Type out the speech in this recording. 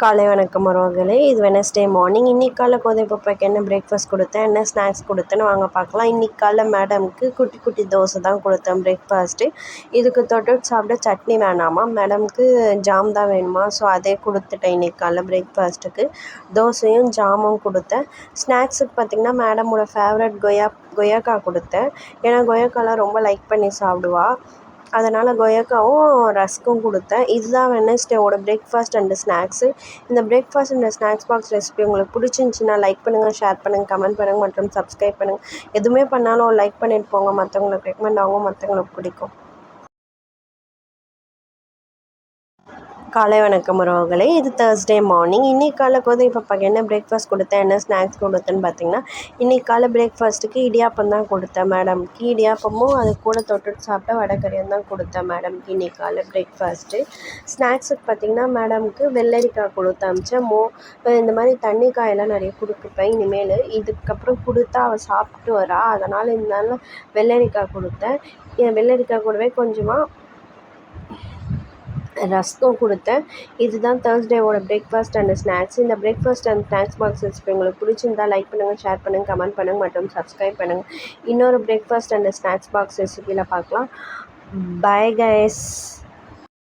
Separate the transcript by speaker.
Speaker 1: காலை வணக்கம் உறவுகளே. இது வெட்னஸ்டே மார்னிங். இன்னைக்கு காலைல கோதை பாப்பாக்கு என்ன பிரேக்ஃபாஸ்ட் கொடுத்தேன், என்ன ஸ்நாக்ஸ் கொடுத்தேன்னு வாங்க பார்க்கலாம். இன்னைக்கு காலைல மேடம்க்கு குட்டி குட்டி தோசை தான் கொடுத்தேன் பிரேக்ஃபாஸ்ட்டு. இதுக்கு தொட்டுட்டு சாப்பிட சட்னி வேணாமா, மேடம்க்கு ஜாம் தான் வேணுமா. ஸோ அதே கொடுத்துட்டேன் இன்னைக்கு காலைல பிரேக்ஃபாஸ்ட்டுக்கு. தோசையும் ஜாமும் கொடுத்தேன். ஸ்நாக்ஸுக்கு பார்த்திங்கன்னா மேடமோட ஃபேவரட் கொய்யாக்காய் கொடுத்தேன். ஏன்னா கொய்யாக்காலாம் ரொம்ப லைக் பண்ணி சாப்பிடுவா. அதனால் கொய்யாக்காவும் ரஸ்க்கும் கொடுத்தேன். இதுதான் வெட்னஸ்டேவோட பிரேக்ஃபாஸ்ட் அண்டு ஸ்நாக்ஸு. இந்த breakfast and snacks box recipe உங்களுக்கு பிடிச்சிருந்துச்சின்னா லைக் பண்ணுங்கள், ஷேர் பண்ணுங்கள், கமெண்ட் பண்ணுங்கள் மற்றும் சப்ஸ்கிரைப் பண்ணுங்கள். எதுவுமே பண்ணாலும் லைக் பண்ணிட்டு போங்க, மற்றவங்களுக்கு ரெக்கமெண்ட் ஆகும், மற்றவங்களுக்கு பிடிக்கும். காலை வணக்கம் உறவுகளே. இது தேர்ஸ்டே மார்னிங். இன்றைக்கி காலைல கோதை பாப்பாக்கு என்ன பிரேக்ஃபாஸ்ட் கொடுத்தேன், என்ன ஸ்நாக்ஸ் கொடுத்தேன்னு பார்த்தீங்கன்னா, இன்றைக்கி காலைல பிரேக்ஃபாஸ்ட்டுக்கு இடியாப்பம் தான் கொடுத்தேன் மேடம்க்கு. இடியாப்பமும் அது கூட தொட்டுட்டு சாப்பிட்ட வடைக்கறியும் தான் கொடுத்தேன் மேடம்க்கு இன்றைக்கி காலைல பிரேக்ஃபாஸ்ட்டு. ஸ்நாக்ஸுக்கு பார்த்திங்கன்னா மேடம்க்கு வெள்ளரிக்காய் கொடுத்து அனுப்பிச்சேன். இந்த மாதிரி தண்ணி காயெல்லாம் நிறைய கொடுப்பேன் இனிமேல். இதுக்கப்புறம் கொடுத்தா அவள் சாப்பிட்டு வரா, அதனால் இந்த வெள்ளரிக்காய் கொடுத்தேன். வெள்ளரிக்காய் கூடவே கொஞ்சமாக ரஸ்க்கும் கொடுத்தேன். இதுதான் தேர்ஸ்டேவோட பிரேக்ஃபாஸ்ட் அண்ட் ஸ்நாக்ஸ். இந்த breakfast and snacks box recipe உங்களுக்கு பிடிச்சிருந்தா லைக் பண்ணுங்கள், ஷேர் பண்ணுங்கள், கமெண்ட் பண்ணுங்கள் மற்றும் சப்ஸ்கிரைப் பண்ணுங்கள். இன்னொரு பிரேக்ஃபாஸ்ட் அண்ட் ஸ்நாக்ஸ் பாக்ஸ் ரெசிபியில் பார்க்கலாம். Bye guys.